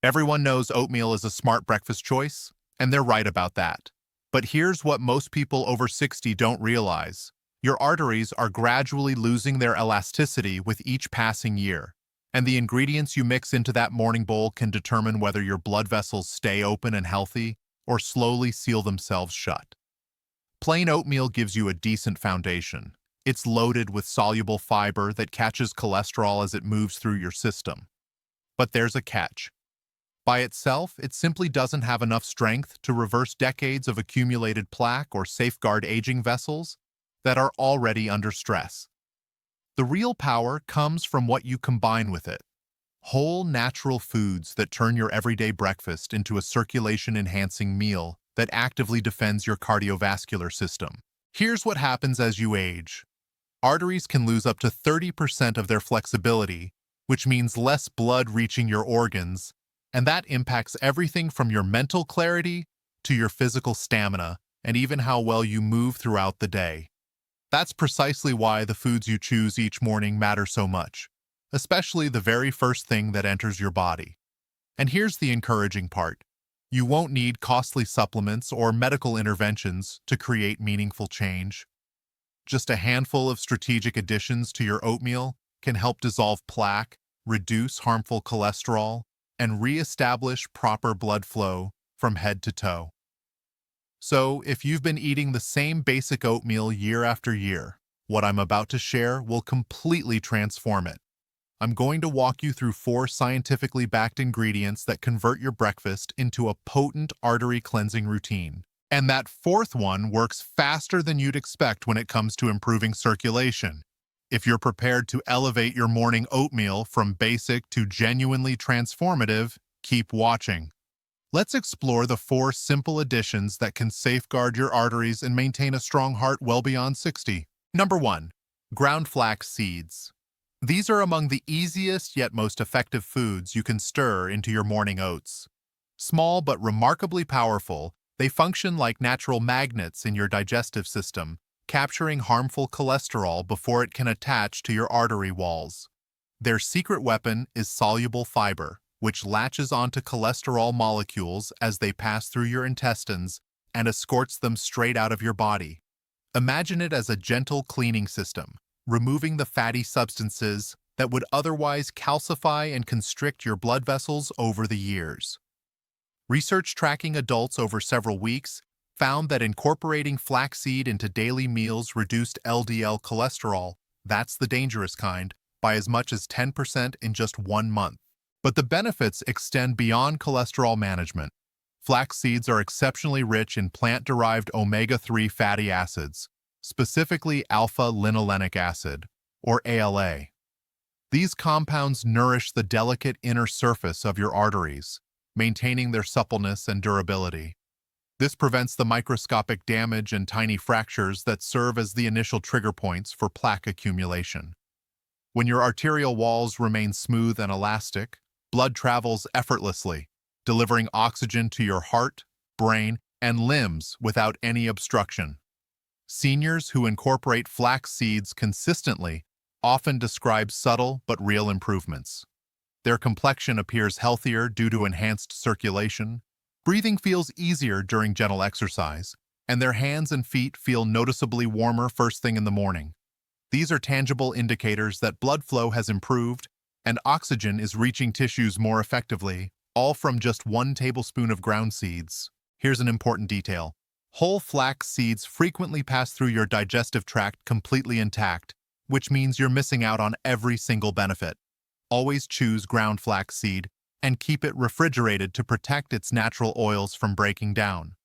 Everyone knows oatmeal is a smart breakfast choice, and they're right about that. But here's what most people over 60 don't realize. Your arteries are gradually losing their elasticity with each passing year, and the ingredients you mix into that morning bowl can determine whether your blood vessels stay open and healthy or slowly seal themselves shut. Plain oatmeal gives you a decent foundation. It's loaded with soluble fiber that catches cholesterol as it moves through your system. But there's a catch. By itself, it simply doesn't have enough strength to reverse decades of accumulated plaque or safeguard aging vessels that are already under stress. The real power comes from what you combine with it. Whole, natural foods that turn your everyday breakfast into a circulation-enhancing meal that actively defends your cardiovascular system. Here's what happens as you age. Arteries can lose up to 30% of their flexibility, which means less blood reaching your organs, and that impacts everything from your mental clarity to your physical stamina and even how well you move throughout the day. That's precisely why the foods you choose each morning matter so much, especially the very first thing that enters your body. And here's the encouraging part. You won't need costly supplements or medical interventions to create meaningful change. Just a handful of strategic additions to your oatmeal can help dissolve plaque, reduce harmful cholesterol, and re-establish proper blood flow from head to toe. So, if you've been eating the same basic oatmeal year after year, what I'm about to share will completely transform it. I'm going to walk you through 4 scientifically backed ingredients that convert your breakfast into a potent artery cleansing routine. And that 4th one works faster than you'd expect when it comes to improving circulation. If you're prepared to elevate your morning oatmeal from basic to genuinely transformative, keep watching. Let's explore the 4 simple additions that can safeguard your arteries and maintain a strong heart well beyond 60. Number 1. Ground flax seeds. These are among the easiest yet most effective foods you can stir into your morning oats. Small but remarkably powerful, they function like natural magnets in your digestive system, capturing harmful cholesterol before it can attach to your artery walls. Their secret weapon is soluble fiber, which latches onto cholesterol molecules as they pass through your intestines and escorts them straight out of your body. Imagine it as a gentle cleaning system, removing the fatty substances that would otherwise calcify and constrict your blood vessels over the years. Research tracking adults over several weeks found that incorporating flaxseed into daily meals reduced LDL cholesterol, that's the dangerous kind, by as much as 10% in just 1 month. But the benefits extend beyond cholesterol management. Flax seeds are exceptionally rich in plant-derived omega-3 fatty acids, specifically alpha-linolenic acid, or ALA. These compounds nourish the delicate inner surface of your arteries, maintaining their suppleness and durability. This prevents the microscopic damage and tiny fractures that serve as the initial trigger points for plaque accumulation. When your arterial walls remain smooth and elastic, blood travels effortlessly, delivering oxygen to your heart, brain, and limbs without any obstruction. Seniors who incorporate flax seeds consistently often describe subtle but real improvements. Their complexion appears healthier due to enhanced circulation, breathing feels easier during gentle exercise, and their hands and feet feel noticeably warmer first thing in the morning. These are tangible indicators that blood flow has improved and oxygen is reaching tissues more effectively, all from just 1 tablespoon of ground seeds. Here's an important detail. Whole flax seeds frequently pass through your digestive tract completely intact, which means you're missing out on every single benefit. Always choose ground flax seed and keep it refrigerated to protect its natural oils from breaking down.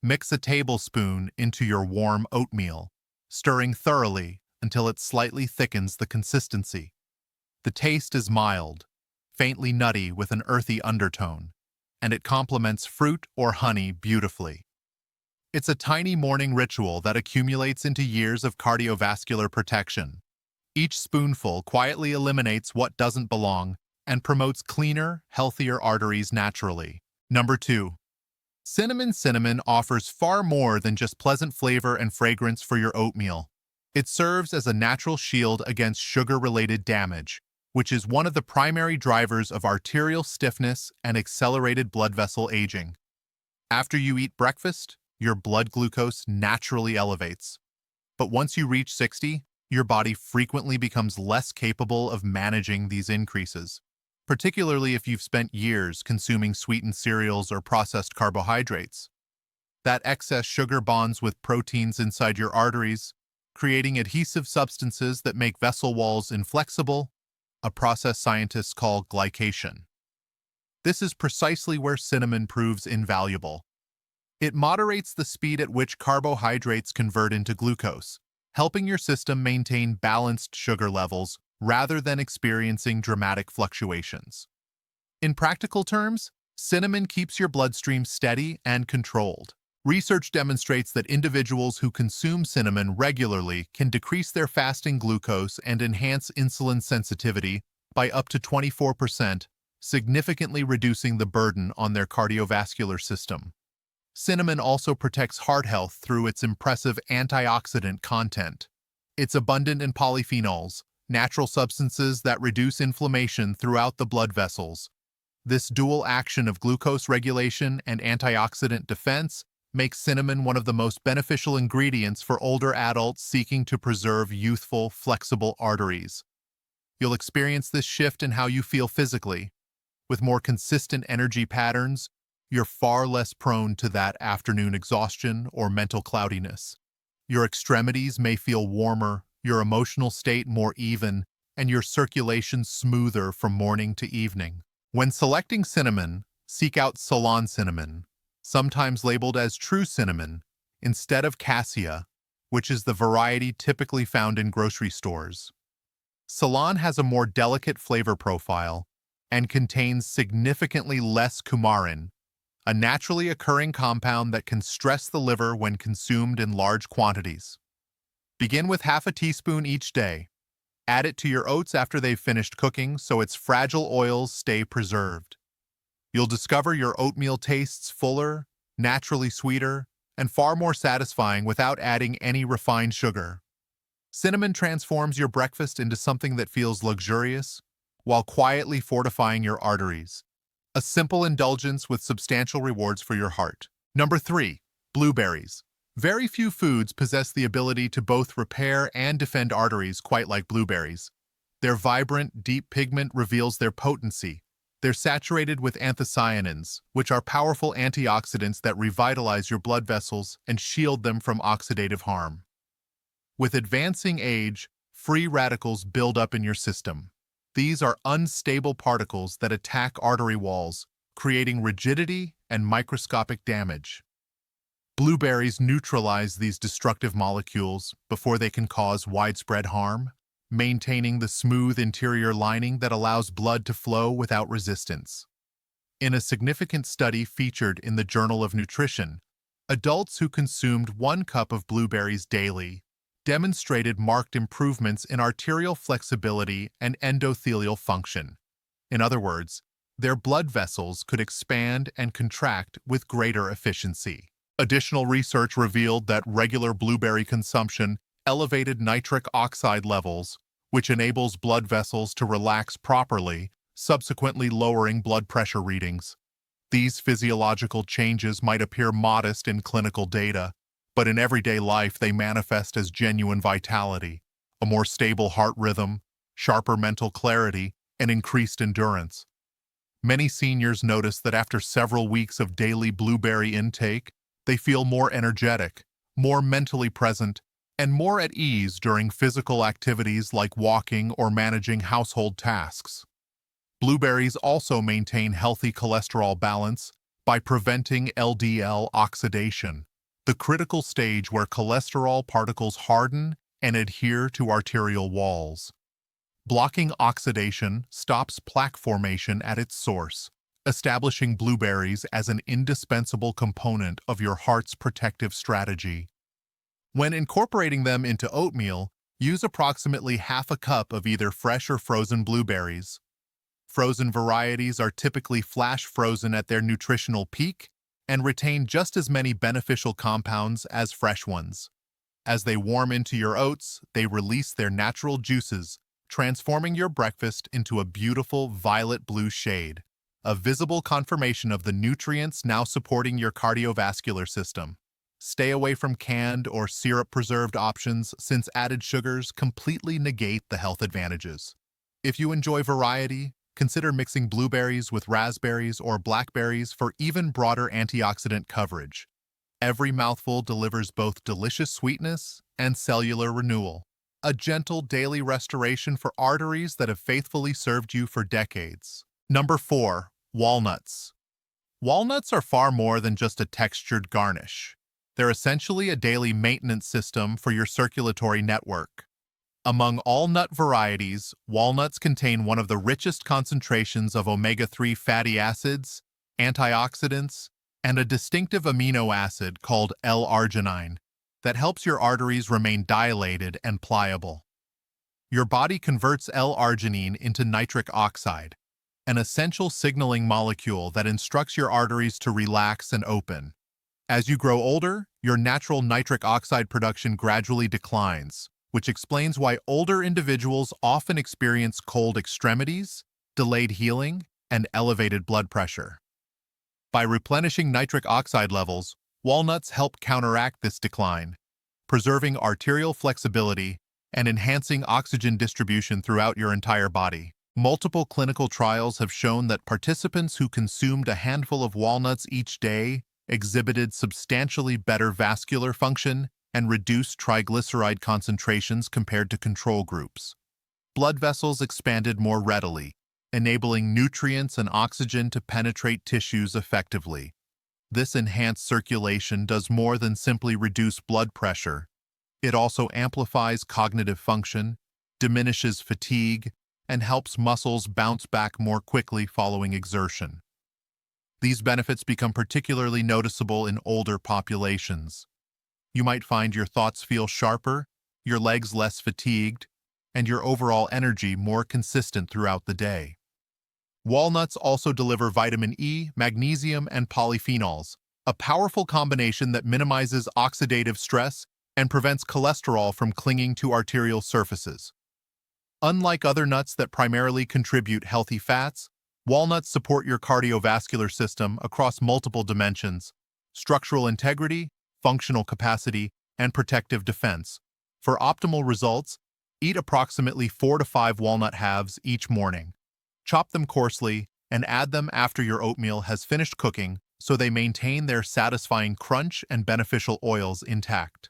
Mix a tablespoon into your warm oatmeal, stirring thoroughly until it slightly thickens the consistency. The taste is mild, faintly nutty with an earthy undertone, and it complements fruit or honey beautifully. It's a tiny morning ritual that accumulates into years of cardiovascular protection. Each spoonful quietly eliminates what doesn't belong and promotes cleaner, healthier arteries naturally. Number 2. Cinnamon offers far more than just pleasant flavor and fragrance for your oatmeal. It serves as a natural shield against sugar-related damage, which is one of the primary drivers of arterial stiffness and accelerated blood vessel aging. After you eat breakfast, your blood glucose naturally elevates. But once you reach 60, your body frequently becomes less capable of managing these increases, particularly if you've spent years consuming sweetened cereals or processed carbohydrates. That excess sugar bonds with proteins inside your arteries, creating adhesive substances that make vessel walls inflexible, a process scientists call glycation. This is precisely where cinnamon proves invaluable. It moderates the speed at which carbohydrates convert into glucose, helping your system maintain balanced sugar levels rather than experiencing dramatic fluctuations. In practical terms, cinnamon keeps your bloodstream steady and controlled. Research demonstrates that individuals who consume cinnamon regularly can decrease their fasting glucose and enhance insulin sensitivity by up to 24%, significantly reducing the burden on their cardiovascular system. Cinnamon also protects heart health through its impressive antioxidant content. It's abundant in polyphenols, natural substances that reduce inflammation throughout the blood vessels. This dual action of glucose regulation and antioxidant defense makes cinnamon one of the most beneficial ingredients for older adults seeking to preserve youthful, flexible arteries. You'll experience this shift in how you feel physically. With more consistent energy patterns, you're far less prone to that afternoon exhaustion or mental cloudiness. Your extremities may feel warmer, your emotional state more even, and your circulation smoother from morning to evening. When selecting cinnamon, seek out Ceylon cinnamon, sometimes labeled as true cinnamon, instead of cassia, which is the variety typically found in grocery stores. Ceylon has a more delicate flavor profile and contains significantly less coumarin, a naturally occurring compound that can stress the liver when consumed in large quantities. Begin with half a teaspoon each day. Add it to your oats after they've finished cooking so its fragile oils stay preserved. You'll discover your oatmeal tastes fuller, naturally sweeter, and far more satisfying without adding any refined sugar. Cinnamon transforms your breakfast into something that feels luxurious, while quietly fortifying your arteries. A simple indulgence with substantial rewards for your heart. Number 3. Blueberries. Very few foods possess the ability to both repair and defend arteries quite like blueberries. Their vibrant, deep pigment reveals their potency. They're saturated with anthocyanins, which are powerful antioxidants that revitalize your blood vessels and shield them from oxidative harm. With advancing age, free radicals build up in your system. These are unstable particles that attack artery walls, creating rigidity and microscopic damage. Blueberries neutralize these destructive molecules before they can cause widespread harm, maintaining the smooth interior lining that allows blood to flow without resistance. In a significant study featured in the Journal of Nutrition, adults who consumed 1 cup of blueberries daily demonstrated marked improvements in arterial flexibility and endothelial function. In other words, their blood vessels could expand and contract with greater efficiency. Additional research revealed that regular blueberry consumption elevated nitric oxide levels, which enables blood vessels to relax properly, subsequently lowering blood pressure readings. These physiological changes might appear modest in clinical data, but in everyday life they manifest as genuine vitality, a more stable heart rhythm, sharper mental clarity, and increased endurance. Many seniors notice that after several weeks of daily blueberry intake, they feel more energetic, more mentally present, and more at ease during physical activities like walking or managing household tasks. Blueberries also maintain healthy cholesterol balance by preventing LDL oxidation, the critical stage where cholesterol particles harden and adhere to arterial walls. Blocking oxidation stops plaque formation at its source, establishing blueberries as an indispensable component of your heart's protective strategy. When incorporating them into oatmeal, use approximately half a cup of either fresh or frozen blueberries. Frozen varieties are typically flash frozen at their nutritional peak and retain just as many beneficial compounds as fresh ones. As they warm into your oats, they release their natural juices, transforming your breakfast into a beautiful violet-blue shade, a visible confirmation of the nutrients now supporting your cardiovascular system. Stay away from canned or syrup-preserved options since added sugars completely negate the health advantages. If you enjoy variety, consider mixing blueberries with raspberries or blackberries for even broader antioxidant coverage. Every mouthful delivers both delicious sweetness and cellular renewal, a gentle daily restoration for arteries that have faithfully served you for decades. Number 4. Walnuts. Walnuts are far more than just a textured garnish. They're essentially a daily maintenance system for your circulatory network. Among all nut varieties, walnuts contain one of the richest concentrations of omega-3 fatty acids, antioxidants, and a distinctive amino acid called L-arginine that helps your arteries remain dilated and pliable. Your body converts L-arginine into nitric oxide, an essential signaling molecule that instructs your arteries to relax and open. As you grow older, your natural nitric oxide production gradually declines, which explains why older individuals often experience cold extremities, delayed healing, and elevated blood pressure. By replenishing nitric oxide levels, walnuts help counteract this decline, preserving arterial flexibility and enhancing oxygen distribution throughout your entire body. Multiple clinical trials have shown that participants who consumed a handful of walnuts each day exhibited substantially better vascular function and reduced triglyceride concentrations compared to control groups. Blood vessels expanded more readily, enabling nutrients and oxygen to penetrate tissues effectively. This enhanced circulation does more than simply reduce blood pressure. It also amplifies cognitive function, diminishes fatigue, and helps muscles bounce back more quickly following exertion. These benefits become particularly noticeable in older populations. You might find your thoughts feel sharper, your legs less fatigued, and your overall energy more consistent throughout the day. Walnuts also deliver vitamin E, magnesium, and polyphenols, a powerful combination that minimizes oxidative stress and prevents cholesterol from clinging to arterial surfaces. Unlike other nuts that primarily contribute healthy fats, walnuts support your cardiovascular system across multiple dimensions: structural integrity, functional capacity, and protective defense. For optimal results, eat approximately 4 to 5 walnut halves each morning. Chop them coarsely and add them after your oatmeal has finished cooking so they maintain their satisfying crunch and beneficial oils intact.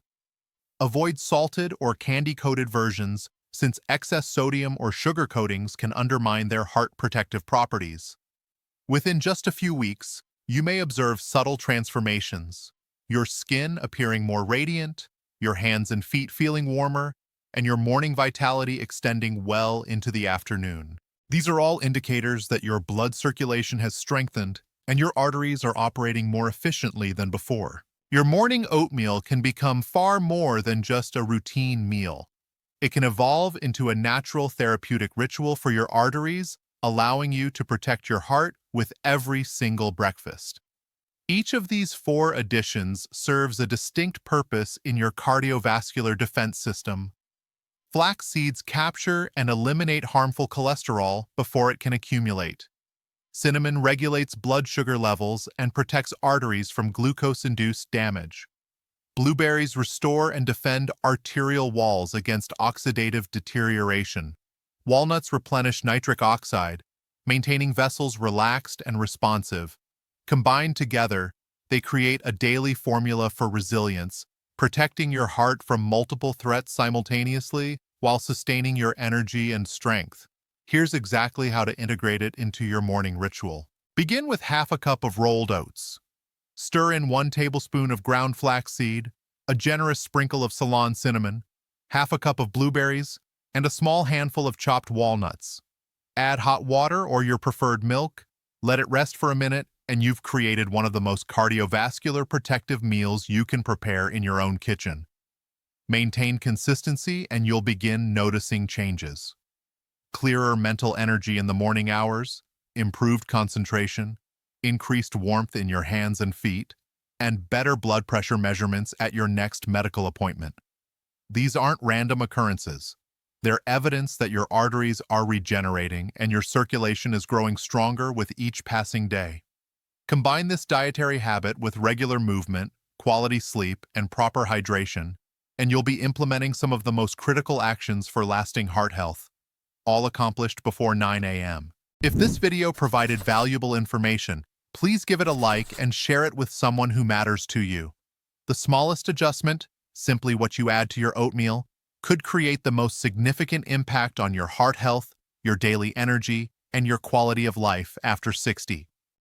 Avoid salted or candy-coated versions since excess sodium or sugar coatings can undermine their heart protective properties. Within just a few weeks, you may observe subtle transformations: your skin appearing more radiant, your hands and feet feeling warmer, and your morning vitality extending well into the afternoon. These are all indicators that your blood circulation has strengthened and your arteries are operating more efficiently than before. Your morning oatmeal can become far more than just a routine meal. It can evolve into a natural therapeutic ritual for your arteries, allowing you to protect your heart with every single breakfast. Each of these 4 additions serves a distinct purpose in your cardiovascular defense system. Flax seeds capture and eliminate harmful cholesterol before it can accumulate. Cinnamon regulates blood sugar levels and protects arteries from glucose-induced damage. Blueberries restore and defend arterial walls against oxidative deterioration. Walnuts replenish nitric oxide, maintaining vessels relaxed and responsive. Combined together, they create a daily formula for resilience, protecting your heart from multiple threats simultaneously while sustaining your energy and strength. Here's exactly how to integrate it into your morning ritual. Begin with half a cup of rolled oats. Stir in 1 tablespoon of ground flaxseed, a generous sprinkle of Ceylon cinnamon, half a cup of blueberries, and a small handful of chopped walnuts. Add hot water or your preferred milk, let it rest for a minute, and you've created one of the most cardiovascular protective meals you can prepare in your own kitchen. Maintain consistency and you'll begin noticing changes. Clearer mental energy in the morning hours, improved concentration, increased warmth in your hands and feet, and better blood pressure measurements at your next medical appointment. These aren't random occurrences. They're evidence that your arteries are regenerating and your circulation is growing stronger with each passing day. Combine this dietary habit with regular movement, quality sleep, and proper hydration, and you'll be implementing some of the most critical actions for lasting heart health, all accomplished before 9 a.m. If this video provided valuable information, please give it a like and share it with someone who matters to you. The smallest adjustment, simply what you add to your oatmeal, could create the most significant impact on your heart health, your daily energy, and your quality of life after 60.